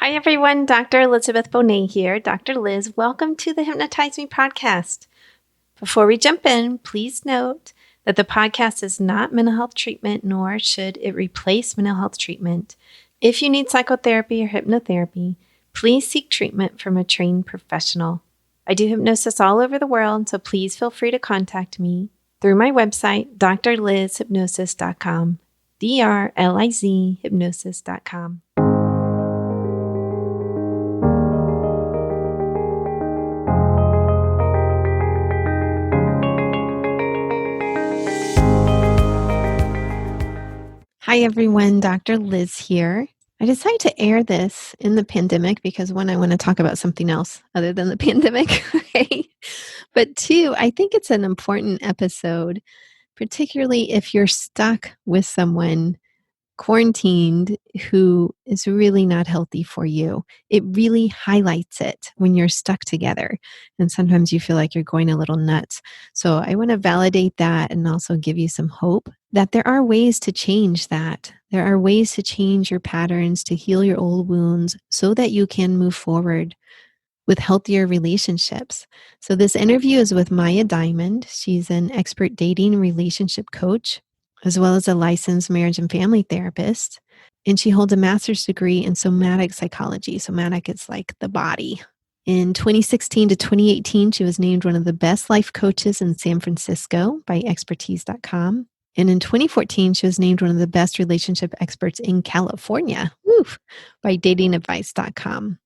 Hi, everyone. Dr. Elizabeth Bonet here. Dr. Liz, welcome to the Hypnotize Me podcast. Before we jump in, please note that the podcast is not mental health treatment, nor should it replace mental health treatment. If you need psychotherapy or hypnotherapy, please seek treatment from a trained professional. I do hypnosis all over the world, so please feel free to contact me through my website, drlizhypnosis.com, DRLIZ hypnosis.com. Hi, everyone. Dr. Liz here. I decided to air this in the pandemic because one, I want to talk about something else other than the pandemic, right? But two, I think it's an important episode, particularly if you're stuck with someone quarantined who is really not healthy for you. It really highlights it when you're stuck together. And sometimes you feel like you're going a little nuts. So I want to validate that and also give you some hope that there are ways to change that. There are ways to change your patterns, to heal your old wounds so that you can move forward with healthier relationships. So this interview is with Maya Diamond. She's an expert dating and relationship coach, as well as a licensed marriage and family therapist. And she holds a master's degree in somatic psychology. Somatic is like the body. In 2016 to 2018, she was named one of the best life coaches in San Francisco by expertise.com. And in 2014, she was named one of the best relationship experts in California, by datingadvice.com.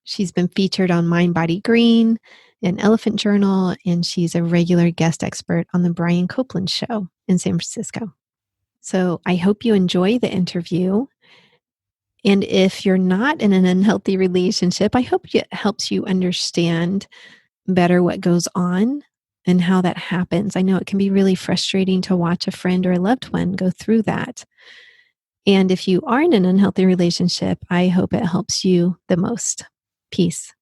She's been featured on Mind Body Green and Elephant Journal, and she's a regular guest expert on the Brian Copeland Show in San Francisco. So I hope you enjoy the interview. And if you're not in an unhealthy relationship, I hope it helps you understand better what goes on and how that happens. I know it can be really frustrating to watch a friend or a loved one go through that. And if you are in an unhealthy relationship, I hope it helps you the most. Peace.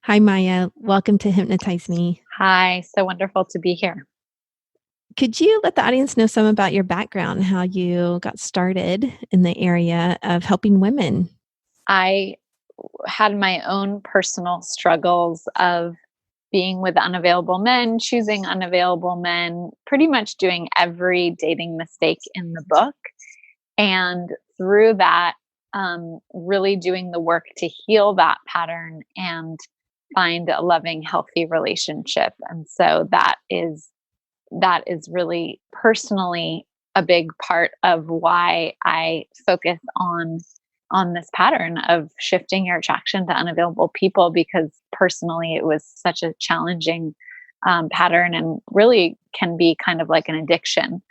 Hi, Maya. Welcome to Hypnotize Me. Hi, so wonderful to be here. Could you let the audience know some about your background, how you got started in the area of helping women? I had my own personal struggles of being with unavailable men, choosing unavailable men, pretty much doing every dating mistake in the book. And through that, really doing the work to heal that pattern and find a loving, healthy relationship. And so that is really personally a big part of why I focus on this pattern of shifting your attraction to unavailable people, because personally it was such a challenging pattern and really can be kind of like an addiction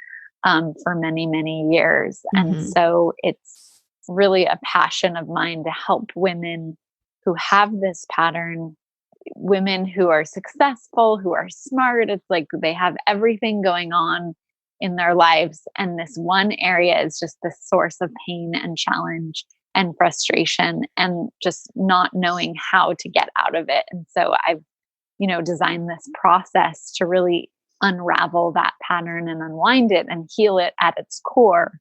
for many, many years. Mm-hmm. And so it's really a passion of mine to help women who have this pattern, women who are successful, who are smart. It's like they have everything going on in their lives. And this one area is just the source of pain and challenge and frustration and just not knowing how to get out of it. And so I've, designed this process to really unravel that pattern and unwind it and heal it at its core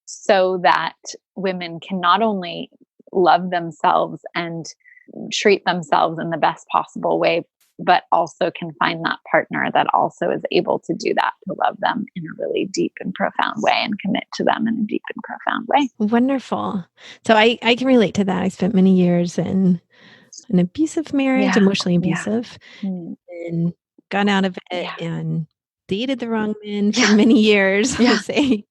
so that women can not only love themselves and treat themselves in the best possible way, but also can find that partner that also is able to do that, to love them in a really deep and profound way and commit to them in a deep and profound way. Wonderful. So I can relate to that. I spent many years in an abusive marriage, emotionally abusive, and got out of it and dated the wrong men for many years. I would say.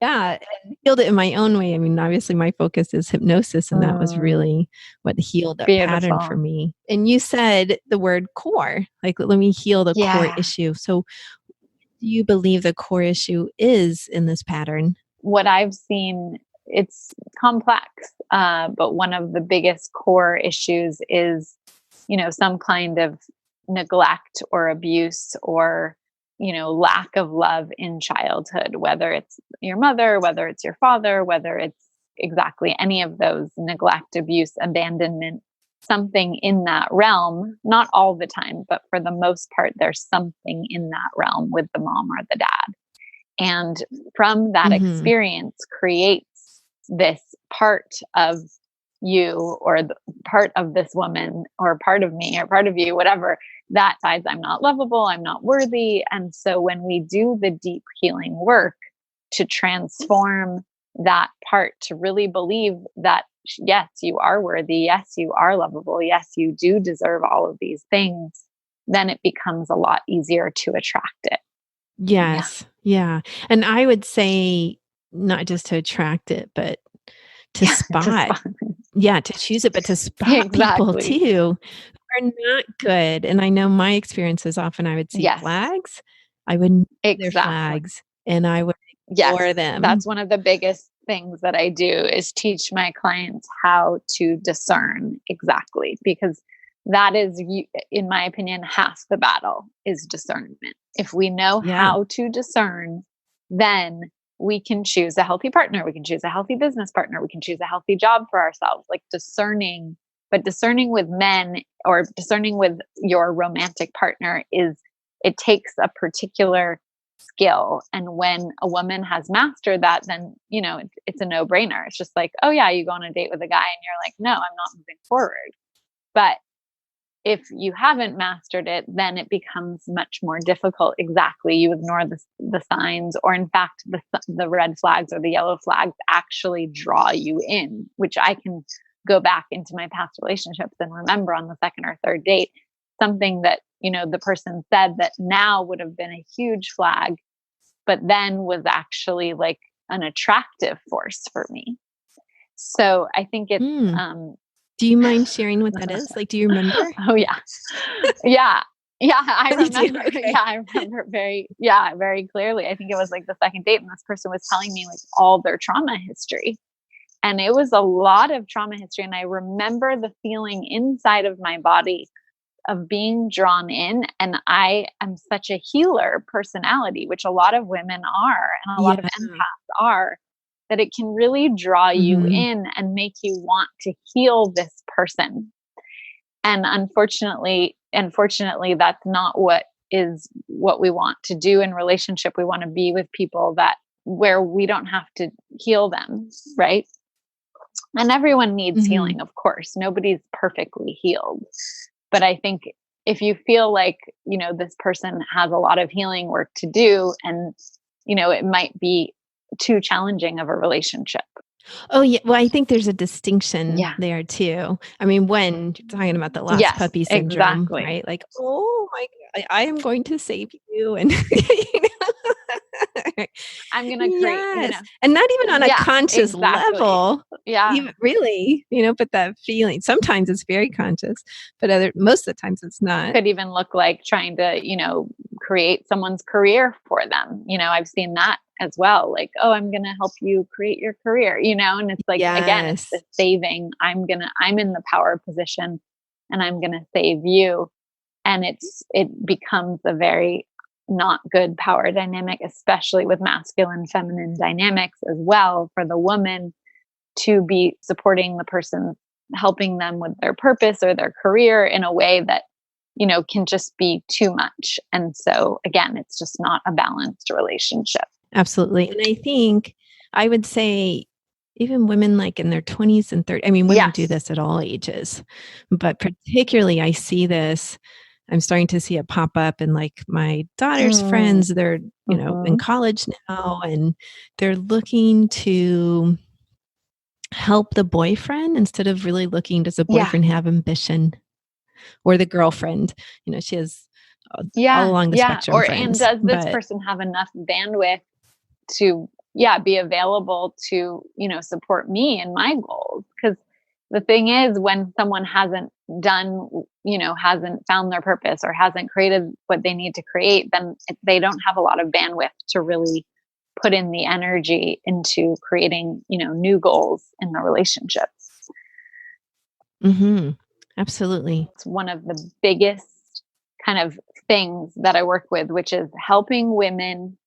Yeah, and healed it in my own way. I mean, obviously my focus is hypnosis, and that was really what healed that pattern for me. And you said the word core, like, let me heal the core issue. So do you believe the core issue is in this pattern? What I've seen, it's complex, but one of the biggest core issues is, some kind of neglect or abuse or lack of love in childhood, whether it's your mother, whether it's your father, whether it's exactly any of those, neglect, abuse, abandonment, something in that realm, not all the time, but for the most part, there's something in that realm with the mom or the dad. And from that Mhm. experience creates this part of you, or the part of this woman, or part of me, or part of you, whatever, that decides I'm not lovable, I'm not worthy. And so when we do the deep healing work to transform that part, to really believe that, yes, you are worthy, yes, you are lovable, yes, you do deserve all of these things, then it becomes a lot easier to attract it. Yeah. Yes. Yeah. And I would say not just to attract it, but to Yeah. Just spot. fun. Yeah, to choose it, but to spot people Exactly. too who are not good. And I know my experience is often I would see Yes. flags. I would know their Exactly. flags and I would Yes, ignore them. that's one of the biggest things that I do is teach my clients how to discern exactly, because that is, in my opinion, half the battle is discernment. If we know Yeah. how to discern, then we can choose a healthy partner, we can choose a healthy business partner, we can choose a healthy job for ourselves, like discerning. But discerning with men, or discerning with your romantic partner, is, it takes a particular skill. And when a woman has mastered that, then, it's a no brainer. It's just like, oh, yeah, you go on a date with a guy and you're like, no, I'm not moving forward. But if you haven't mastered it, then it becomes much more difficult. Exactly. You ignore the signs, or in fact, the red flags or the yellow flags actually draw you in, which I can go back into my past relationships and remember on the second or third date something that, the person said that now would have been a huge flag, but then was actually like an attractive force for me. So I think it's, Hmm. Do you mind sharing what that is? Like, do you remember? oh yeah. Yeah. Yeah, I You do? remember. Okay. Yeah, I remember very clearly. I think it was like the second date, and this person was telling me like all their trauma history. And it was a lot of trauma history. And I remember the feeling inside of my body of being drawn in. And I am such a healer personality, which a lot of women are, and a lot of Yeah. empaths are, that it can really draw you Mhm. in and make you want to heal this person. And unfortunately, that's not what we want to do in relationship. We want to be with people that, where we don't have to heal them, right? And everyone needs Mhm. healing, of course. Nobody's perfectly healed. But I think if you feel like, this person has a lot of healing work to do, and, it might be too challenging of a relationship. Oh, yeah. Well, I think there's a distinction Yeah. there too. I mean, when you're talking about the lost Yes, puppy syndrome, exactly. right? Like, "Oh my I am going to save you," and you know? I'm going to create, Yes, and not even on a yeah, conscious exactly. level, Yeah. even really, but that feeling sometimes it's very conscious, but most of the times it's not. Could even look like trying to, create someone's career for them. I've seen that as well. Like, oh, I'm going to help you create your career, and it's like, again, it's the Yes. saving. I'm in the power position, and I'm going to save you. And it becomes a very not good power dynamic, especially with masculine feminine dynamics as well, for the woman to be supporting the person, helping them with their purpose or their career in a way that, can just be too much. And so again, it's just not a balanced relationship. Absolutely, and I think I would say even women, like, in their 20s and 30s. I mean, women do Yes. this at all ages, but particularly I see this I'm starting to see it pop up in, like, my daughter's Mm. friends. They're, in Mhm. college now, and they're looking to help the boyfriend instead of really looking, does the Yeah. boyfriend have ambition? Or the girlfriend, she has all Yeah. along the Yeah. spectrum And friends, does this but person have enough bandwidth to, yeah, be available to, support me and my goals? Because the thing is, when someone hasn't done, hasn't found their purpose or hasn't created what they need to create, then they don't have a lot of bandwidth to really put in the energy into creating, new goals in the relationship. Mhm. Absolutely. It's one of the biggest kind of things that I work with, which is helping women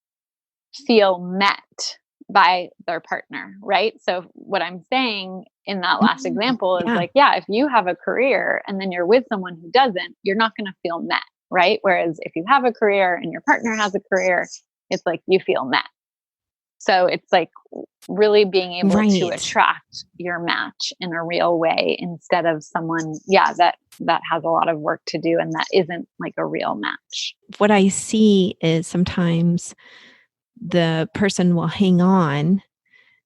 feel met by their partner, right? So what I'm saying in that last Mm, example is yeah. like, yeah, if you have a career and then you're with someone who doesn't, you're not going to feel met, right? Whereas if you have a career and your partner has a career, it's like you feel met. So it's like really being able to Right. attract your match in a real way instead of someone, that has a lot of work to do and that isn't like a real match. What I see is sometimes the person will hang on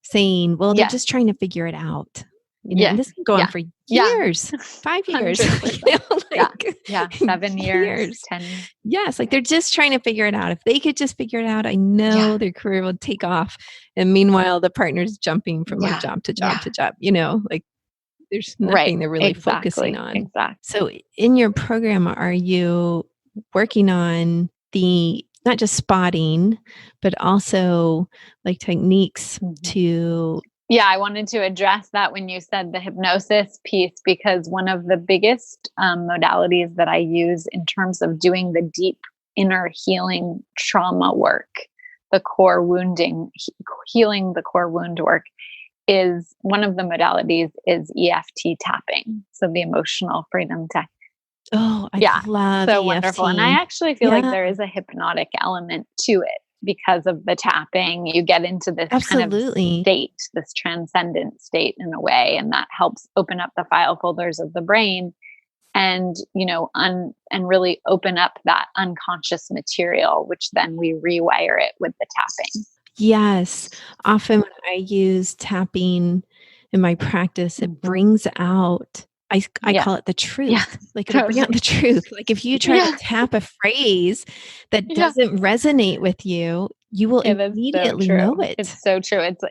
saying, well, they're Yes. just trying to figure it out. And Yes. this can go on Yeah. for Yeah. years, 5 years, 100%. Yeah. like Yeah. 7 years, years. 10 years. Yes, like they're just trying to figure it out. If they could just figure it out, I Yeah. know their career would take off. And meanwhile, the partner's jumping from like Yeah. job to job Yeah. to job, like there's Right. nothing they're really focusing Exactly. on. Exactly. So in your program, are you working on the not just spotting, but also like techniques to Yeah, I wanted to address that when you said the hypnosis piece, because one of the biggest modalities that I use in terms of doing the deep inner healing trauma work, the core wounding, healing the core wound work, is one of the modalities is EFT tapping. So the emotional freedom tech. Oh, I Yeah, love so EFT. wonderful. And I actually feel like Yeah. there is a hypnotic element to it because of the tapping. You get into this kind of Absolutely. state, this transcendent state in a way, and that helps open up the file folders of the brain and, and really open up that unconscious material, which then we rewire it with the tapping. Yes. Often when I use tapping in my practice, it brings out I Yeah. call it the truth. Yeah. Like it'll bring out the truth. Like if you try to tap a phrase that Yeah. doesn't resonate with you, you will It is so immediately true. know it. It's so true. It's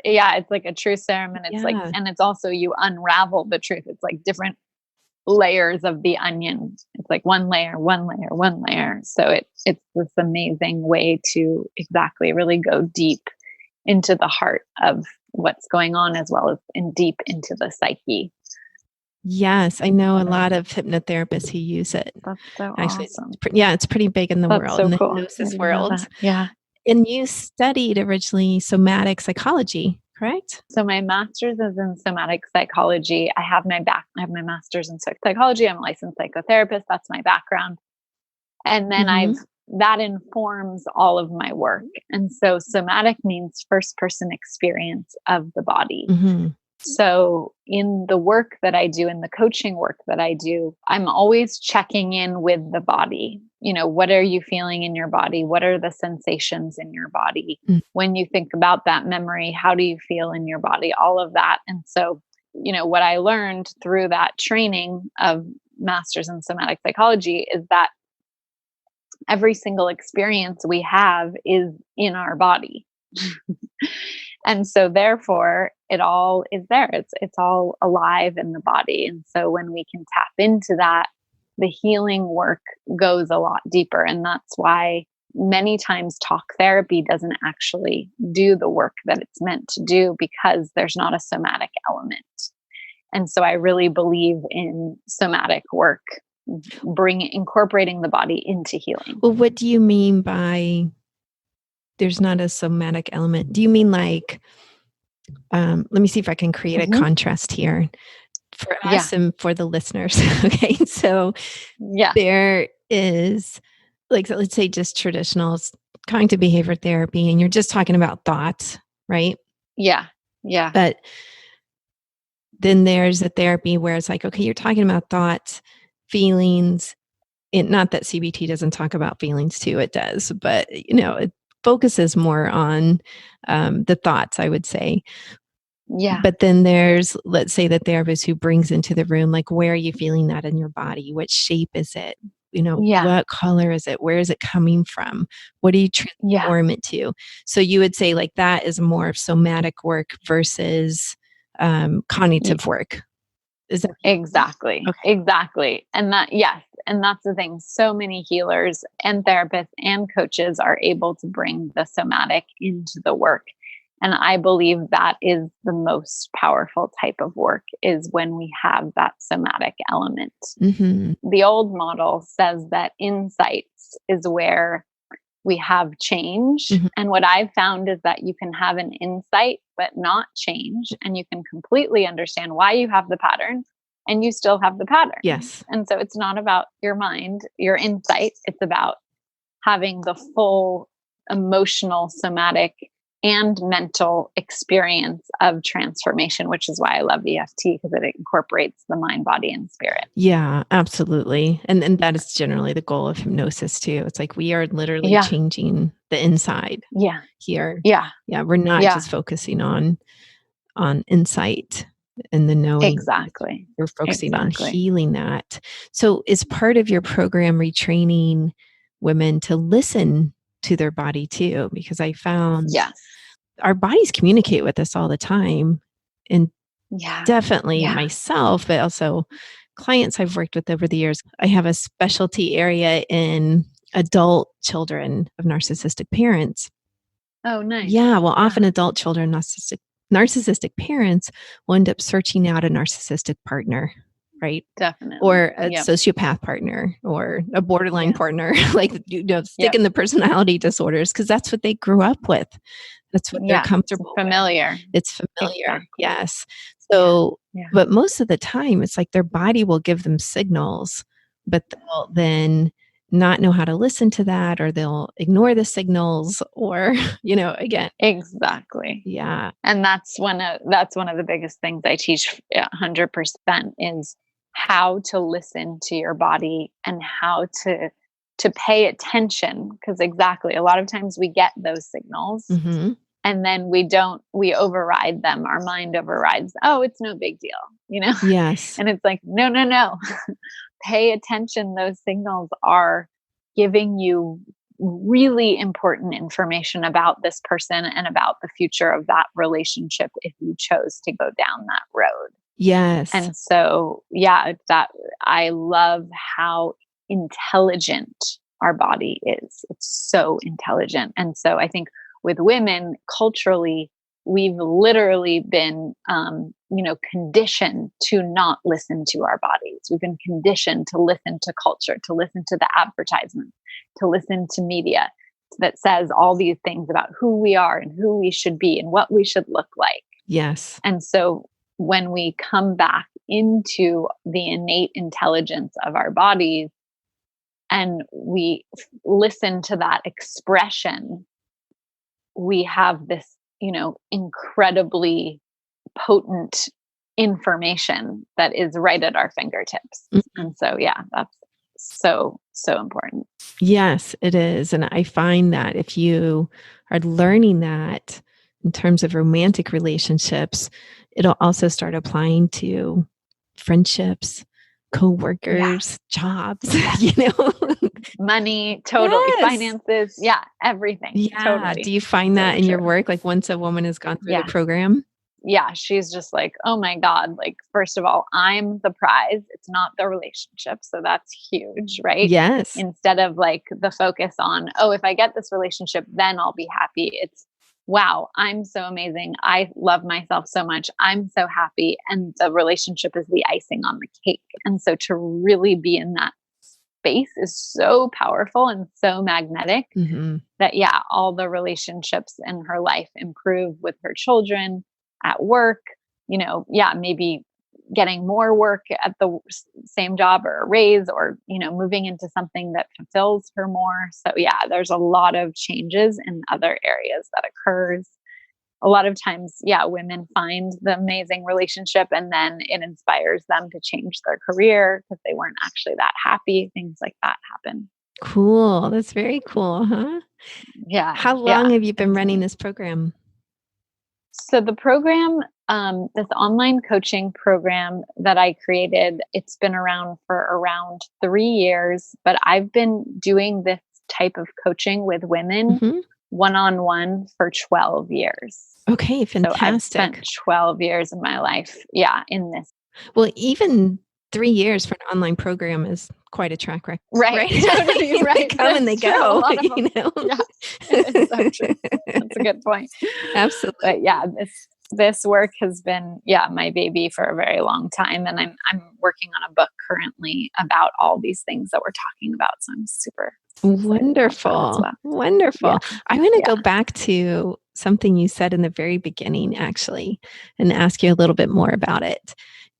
like a true serum, and it's like, Yeah. and it's also you unravel the truth. It's like different layers of the onion. It's like one layer, one layer, one layer. So it's this amazing way to exactly really go deep into the heart of what's going on, as well as deep into the psyche. Yes, I know a lot of hypnotherapists who use it. That's so Actually, awesome. it's pretty big in the That's world, so in the cool. hypnosis I world. love that. Yeah. And you studied originally somatic psychology, correct? So my master's is in somatic psychology. I have my master's in psychology. I'm a licensed psychotherapist. That's my background. And then that informs all of my work. And so somatic means first person experience of the body. So in the work that I do, in the coaching work that I do, I'm always checking in with the body. What are you feeling in your body? What are the sensations in your body? When you think about that memory, how do you feel in your body? All of that. And so, what I learned through that training of master's in somatic psychology is that every single experience we have is in our body. And so therefore it all is there. It's all alive in the body. And so when we can tap into that, the healing work goes a lot deeper. And that's why many times talk therapy doesn't actually do the work that it's meant to do, because there's not a somatic element. And so I really believe in somatic work, incorporating the body into healing. Well, what do you mean by there's not a somatic element? Do you mean like, let me see if I can create a contrast here for us and for the listeners. Okay. So there is like, let's say just traditional cognitive behavior therapy, and you're just talking about thoughts, right? Yeah. Yeah. But then there's a therapy where it's like, okay, you're talking about thoughts, feelings. Not that CBT doesn't talk about feelings too, it does, but it focuses more on the thoughts, I would say. Yeah. But then there's, let's say, the therapist who brings into the room, like, where are you feeling that in your body? What shape is it? What color is it? Where is it coming from? What do you transform it to? So you would say like that is more of somatic work versus cognitive work. Is that exactly? Okay. Exactly. And and that's the thing. So many healers and therapists and coaches are able to bring the somatic into the work. And I believe that is the most powerful type of work, is when we have that somatic element. The old model says that insights is where we have change. And what I've found is that you can have an insight, but not change. And you can completely understand why you have the pattern, and you still have the pattern. Yes. And so it's not about your mind, your insight. It's about having the full emotional, somatic and mental experience of transformation, which is why I love EFT, because it incorporates the mind, body, and spirit. Yeah, absolutely. And that is generally the goal of hypnosis too. It's like we are literally Yeah. changing the inside Yeah. here. Yeah. Yeah, we're not Yeah. just focusing on insight and the knowing. Exactly. We're focusing on Exactly. healing that. So is part of your program retraining women to listen to their body too? Because I found Yes. our bodies communicate with us all the time. And Yeah. definitely Yeah. myself, but also clients I've worked with over the years. I have a specialty area in adult children of narcissistic parents. Oh, nice. Yeah, well, often adult children, narcissistic parents will end up searching out a narcissistic partner, right? Definitely. Or a sociopath partner or a borderline partner, like, stick in the personality disorders, because that's what they grew up with. That's what they're comfortable with. Familiar. It's familiar. Exactly. Yes. So, but most of the time it's like their body will give them signals, but they'll then not know how to listen to that, or they'll ignore the signals, or, again. Exactly. Yeah. And that's one of the biggest things I teach 100% is how to listen to your body and how to pay attention. Because exactly, a lot of times we get those signals and then we override them. Our mind overrides, oh, it's no big deal, Yes. And it's like, no. Pay attention. Those signals are giving you really important information about this person and about the future of that relationship if you chose to go down that road. Yes. And so, that I love how intelligent our body is. It's so intelligent. And so I think with women, culturally, we've literally been, conditioned to not listen to our bodies. We've been conditioned to listen to culture, to listen to the advertisements, to listen to media that says all these things about who we are and who we should be and what we should look like. Yes. And so when we come back into the innate intelligence of our bodies and we listen to that expression, we have this, incredibly potent information that is right at our fingertips. And so, that's so important. Yes, it is. And I find that if you are learning that in terms of romantic relationships, it'll also start applying to friendships, coworkers, jobs, money, totally. Finances. Yeah. Everything. Yeah. Totally. Do you find that in your work? Like once a woman has gone through the program? Yeah. She's just like, oh my God. Like, first of all, I'm the prize. It's not the relationship. So that's huge, right? Yes. Instead of like the focus on, oh, if I get this relationship, then I'll be happy. It's, wow, I'm so amazing. I love myself so much. I'm so happy. And the relationship is the icing on the cake. And so to really be in that space is so powerful and so magnetic that, all the relationships in her life improve with her children, at work, maybe getting more work at the same job or a raise, or, moving into something that fulfills her more. So there's a lot of changes in other areas that occurs. A lot of times, women find the amazing relationship and then it inspires them to change their career because they weren't actually that happy. Things like that happen. Cool. That's very cool, huh? Yeah. How long have you been running this program? So the program, this online coaching program that I created, it's been around for around 3 years, but I've been doing this type of coaching with women one-on-one for 12 years. Okay, fantastic. So I've spent 12 years of my life, in this. Well, even 3 years for an online program is quite a track record. Right. Totally right. They come and they go, Yeah, it's so true. That's a good point. Absolutely. But this work has been, my baby for a very long time. And I'm working on a book currently about all these things that we're talking about. So I'm super wonderful. Wonderful. Yeah. I want to go back to something you said in the very beginning, actually, and ask you a little bit more about it.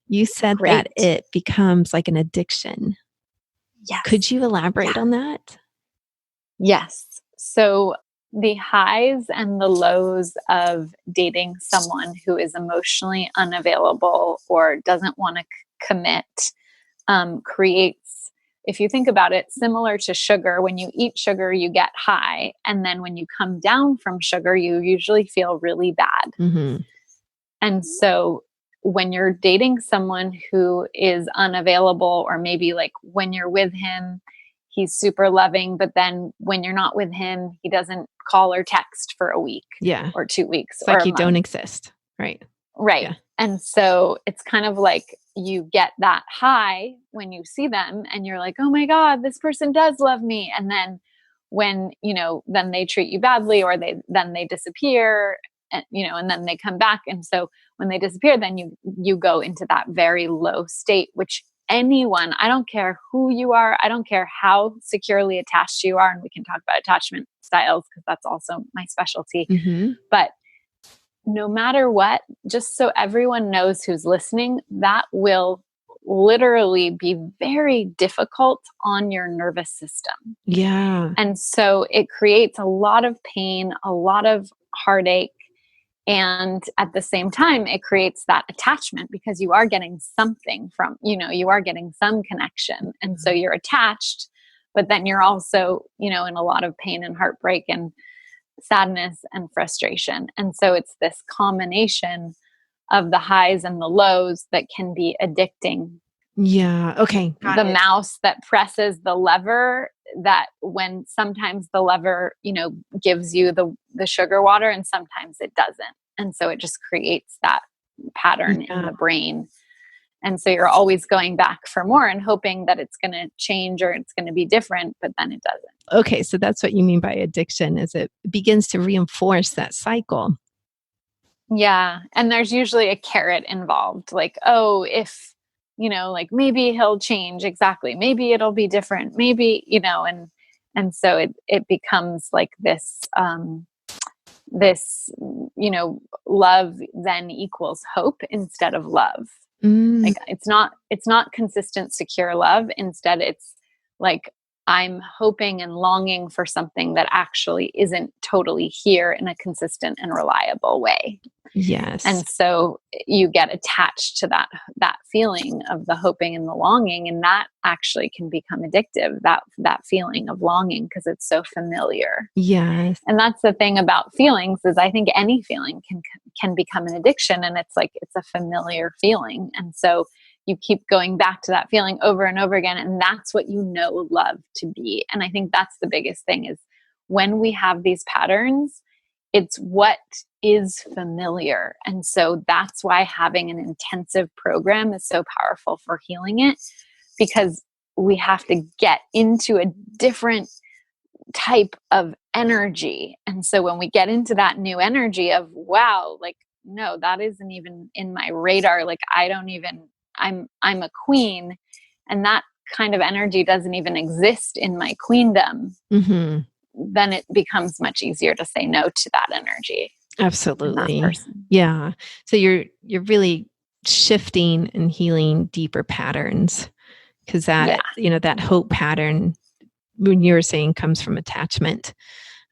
You said that it becomes like an addiction. Yes. Could you elaborate on that? Yes. So the highs and the lows of dating someone who is emotionally unavailable or doesn't want to commit creates, if you think about it, similar to sugar. When you eat sugar, you get high. And then when you come down from sugar, you usually feel really bad. Mm-hmm. And so when you're dating someone who is unavailable, or maybe like when you're with him, he's super loving, but then when you're not with him, he doesn't call or text for a week Yeah. or 2 weeks It's or like a you don't month. exist. Right. Right. Yeah. And so it's kind of like you get that high when you see them and you're like, oh my God, this person does love me. And then when, then they treat you badly, or then they disappear, and then they come back. And so when they disappear, then you go into that very low state, which anyone, I don't care who you are, I don't care how securely attached you are. And we can talk about attachment styles because that's also my specialty. Mm-hmm. But no matter what, just so everyone knows who's listening, that will literally be very difficult on your nervous system. Yeah. And so it creates a lot of pain, a lot of heartache. And at the same time, it creates that attachment because you are getting something from, you are getting some connection. And so you're attached, but then you're also, in a lot of pain and heartbreak and sadness and frustration. And so it's this combination of the highs and the lows that can be addicting. Yeah. Okay. Got The it. mouse that presses the lever, that when sometimes the lever, gives you the sugar water and sometimes it doesn't. And so it just creates that pattern in the brain. And so you're always going back for more and hoping that it's going to change or it's going to be different, but then it doesn't. Okay, so that's what you mean by addiction, is it begins to reinforce that cycle. Yeah. And there's usually a carrot involved. Like, oh, if, maybe he'll change. Exactly. Maybe it'll be different. Maybe, and so it becomes like this, love then equals hope instead of love. Like it's not consistent, secure love. Instead, it's like, I'm hoping and longing for something that actually isn't totally here in a consistent and reliable way. Yes. And so you get attached to that feeling of the hoping and the longing, and that actually can become addictive, that feeling of longing, because it's so familiar. Yes. And that's the thing about feelings, is I think any feeling can become an addiction, and it's like it's a familiar feeling. And so you keep going back to that feeling over and over again, and that's what love to be. And I think that's the biggest thing, is when we have these patterns, it's what is familiar. And so that's why having an intensive program is so powerful for healing it, because we have to get into a different type of energy. And so when we get into that new energy of, wow, like, no, that isn't even in my radar. Like, I'm a queen, and that kind of energy doesn't even exist in my queendom. Mm-hmm. Then it becomes much easier to say no to that energy. Absolutely. That person. Yeah. So you're really shifting and healing deeper patterns, because that, that hope pattern, when you were saying, comes from attachment.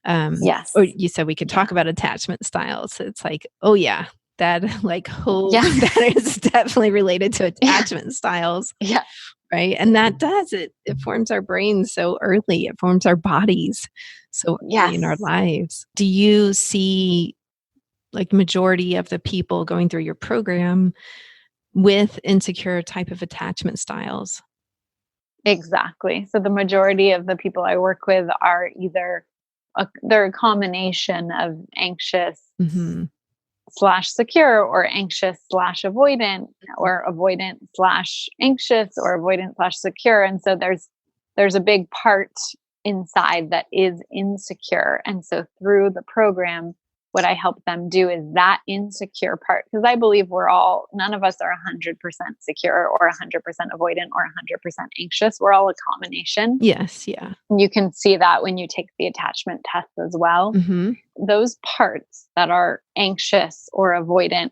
Yes. Or you said we could talk about attachment styles. So it's like, oh yeah, that like hope that is definitely related to attachment styles. Yeah. Right. And that does it forms our brains so early. It forms our bodies so early in our lives. Do you see like majority of the people going through your program with insecure type of attachment styles? Exactly. So the majority of the people I work with are either they're a combination of anxious / secure, or anxious / avoidant, or avoidant / anxious, or avoidant / secure. And so there's a big part inside that is insecure. And so through the program, what I help them do is that insecure part, because I believe none of us are 100% secure or 100% avoidant or 100% anxious. We're all a combination. Yes. Yeah. You can see that when you take the attachment test as well. Mm-hmm. Those parts that are anxious or avoidant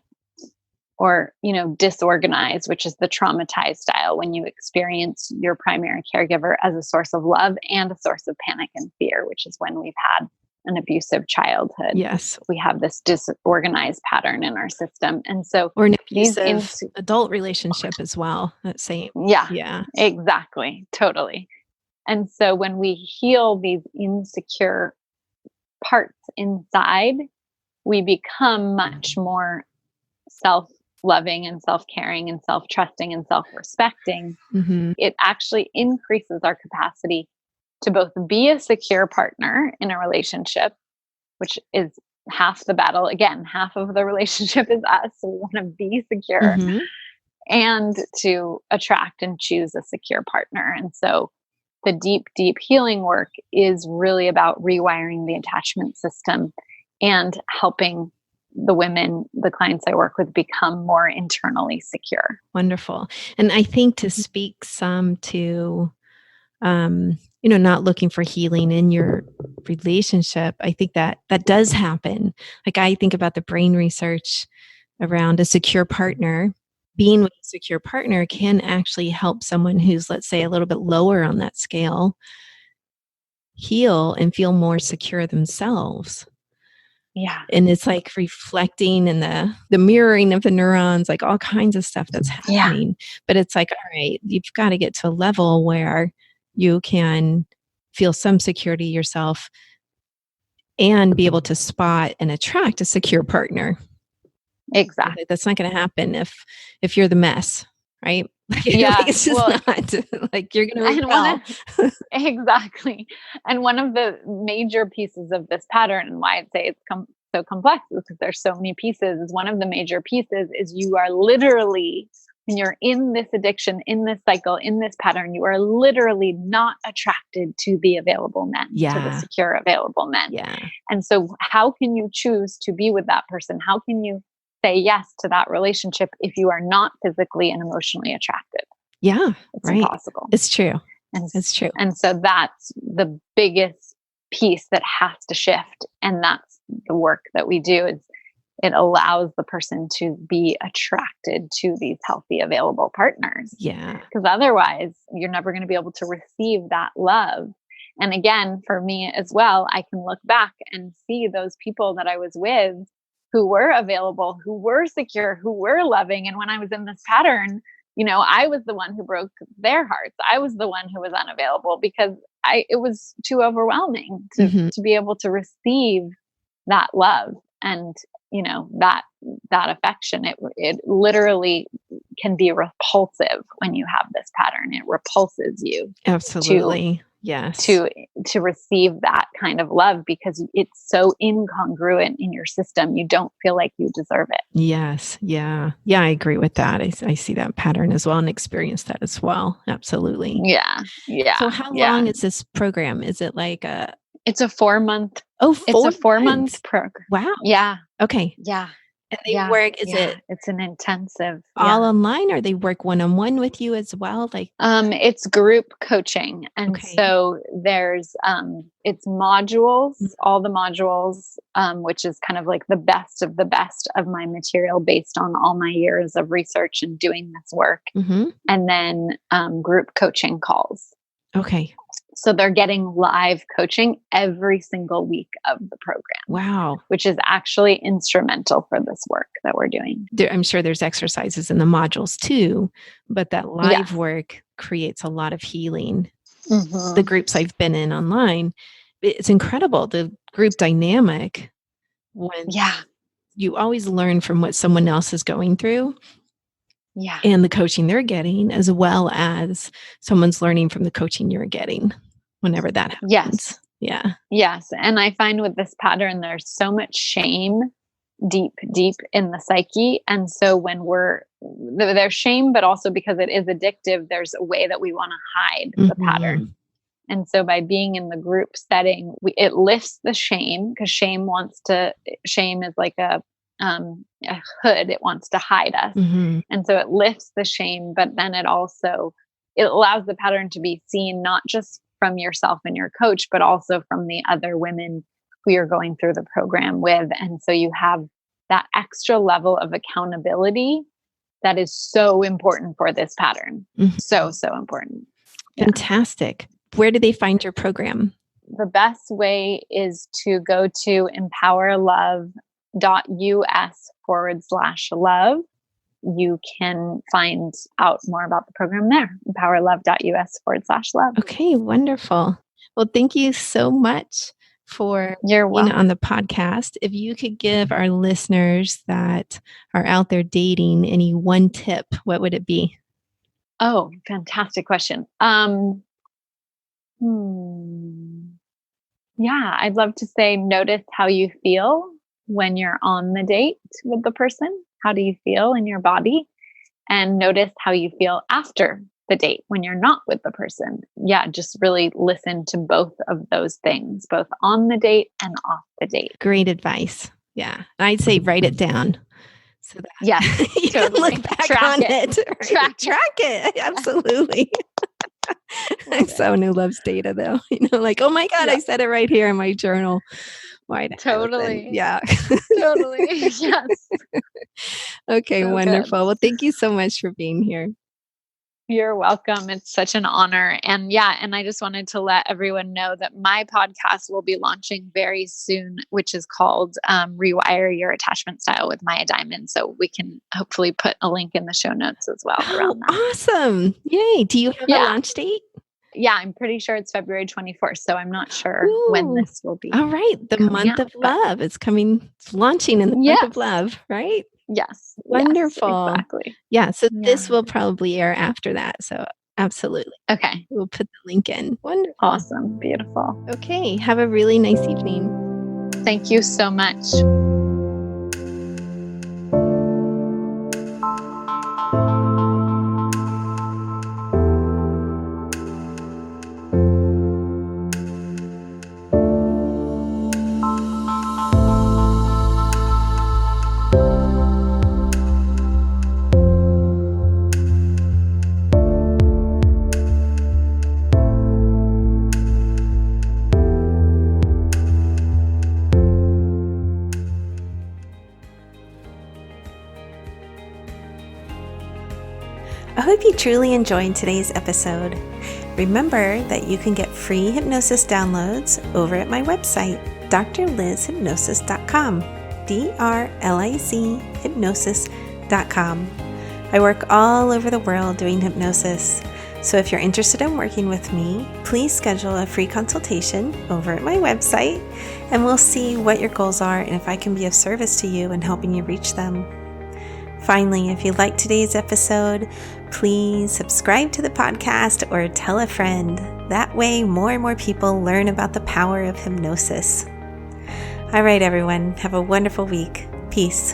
or, disorganized, which is the traumatized style, when you experience your primary caregiver as a source of love and a source of panic and fear, which is when we've had an abusive childhood. Yes. We have this disorganized pattern in our system. And so Or an these abusive adult relationship as well. That same. yeah, Yeah. exactly. Totally. And so when we heal these insecure parts inside, we become much more self-loving and self-caring and self-trusting and self-respecting. Mm-hmm. It actually increases our capacity to both be a secure partner in a relationship, which is half the battle. Again, half of the relationship is us. So we want to be secure, Mm-hmm. and to attract and choose a secure partner. And so the deep, deep healing work is really about rewiring the attachment system and helping the women, the clients I work with, become more internally secure. Wonderful. And I think to speak some to, not looking for healing in your relationship, I think that does happen. Like I think about the brain research around a secure partner. Being with a secure partner can actually help someone who's, let's say, a little bit lower on that scale heal and feel more secure themselves. Yeah. And it's like reflecting and the mirroring of the neurons, like all kinds of stuff that's happening. Yeah. But it's like, all right, you've got to get to a level where you can feel some security yourself and be able to spot and attract a secure partner. Exactly. That's not going to happen if you're the mess, right? Yeah. Like it's just not like you're going to rebel. Exactly. And one of the major pieces of this pattern, and why I'd say it's so complex, is because there's so many pieces, is one of the major pieces is you are literally, when you're in this addiction, in this cycle, in this pattern, you are literally not attracted to the available men, to the secure available men. Yeah. And so how can you choose to be with that person? How can you say yes to that relationship if you are not physically and emotionally attracted? Yeah. It's impossible. It's true. It's true. And so that's the biggest piece that has to shift. And that's the work that we do, is it allows the person to be attracted to these healthy, available partners. Yeah. Because otherwise you're never going to be able to receive that love. And again, for me as well, I can look back and see those people that I was with who were available, who were secure, who were loving. And when I was in this pattern, I was the one who broke their hearts. I was the one who was unavailable because it was too overwhelming to be able to receive that love and, that affection. It literally can be repulsive when you have this pattern. It repulses you. Absolutely. Yes. To receive that kind of love because it's so incongruent in your system. You don't feel like you deserve it. Yes. Yeah. Yeah. I agree with that. I see that pattern as well and experience that as well. Absolutely. Yeah. Yeah. So how long is this program? Is it like it's a 4-month. It's a 4-month program. Wow. Yeah. Okay. Yeah. And they work, it's an intensive. All online, or they work one-on-one with you as well? Like it's group coaching. And so there's it's modules, all the modules, which is kind of like the best of my material based on all my years of research and doing this work. And then group coaching calls. Okay. So they're getting live coaching every single week of the program. Wow. Which is actually instrumental for this work that we're doing. I'm sure there's exercises in the modules too, but that live work creates a lot of healing. The groups I've been in online, it's incredible. The group dynamic, when you always learn from what someone else is going through. Yeah. And the coaching they're getting, as well as someone's learning from the coaching you're getting whenever that happens. Yes. Yeah. Yes. And I find with this pattern, there's so much shame deep in the psyche. And so when there's shame, but also because it is addictive, there's a way that we want to hide the pattern. And so by being in the group setting, it lifts the shame, because shame is like a hood. It wants to hide us. And so it lifts the shame, but then it allows the pattern to be seen, not just from yourself and your coach, but also from the other women who you're going through the program with. And so you have that extra level of accountability that is so important for this pattern. So important. Fantastic. Where do they find your program? the best way is to go to empowerlove.us/love. You can find out more about the program there, empowerlove.us/love. Okay, wonderful. Well, thank you so much for You're being welcome. on the podcast. If you could give our listeners that are out there dating any one tip, what would it be? Oh, fantastic question. Yeah, I'd love to say notice how you feel when you're on the date with the person. How do you feel in your body? And notice how you feel after the date when you're not with the person. Yeah, just really listen to both of those things, both on the date and off the date. Great advice. Yeah. I'd say write it down so that Yes, you can totally. look back Track on it. it. Track Track it. Absolutely. I'm someone who loves data though. Like, oh my God, Yeah. I said it right here in my journal. Why Totally. Yeah. Totally. Yes. Okay, So wonderful. good. Well, thank you so much for being here. You're welcome. It's such an honor. And yeah, and I just wanted to let everyone know that my podcast will be launching very soon, which is called Rewire Your Attachment Style with Maya Diamond. So we can hopefully put a link in the show notes as well around that. Awesome. Yay. Do you have a launch date? Yeah, I'm pretty sure it's February 24th. So I'm not sure when this will be. All right. The month of love. It's launching in the month of love, right? Yes. Wonderful. Yes, exactly. Yeah. So this will probably air after that. So absolutely. Okay. We'll put the link in. Wonderful. Awesome. Beautiful. Okay. Have a really nice evening. Thank you so much. I hope you truly enjoyed today's episode. Remember that you can get free hypnosis downloads over at my website, drlizhypnosis.com, DRLIZ hypnosis.com. I work all over the world doing hypnosis, so if you're interested in working with me, please schedule a free consultation over at my website, and we'll see what your goals are and if I can be of service to you in helping you reach them. Finally, if you liked today's episode, please subscribe to the podcast or tell a friend. That way, more and more people learn about the power of hypnosis. All right, everyone, have a wonderful week. Peace.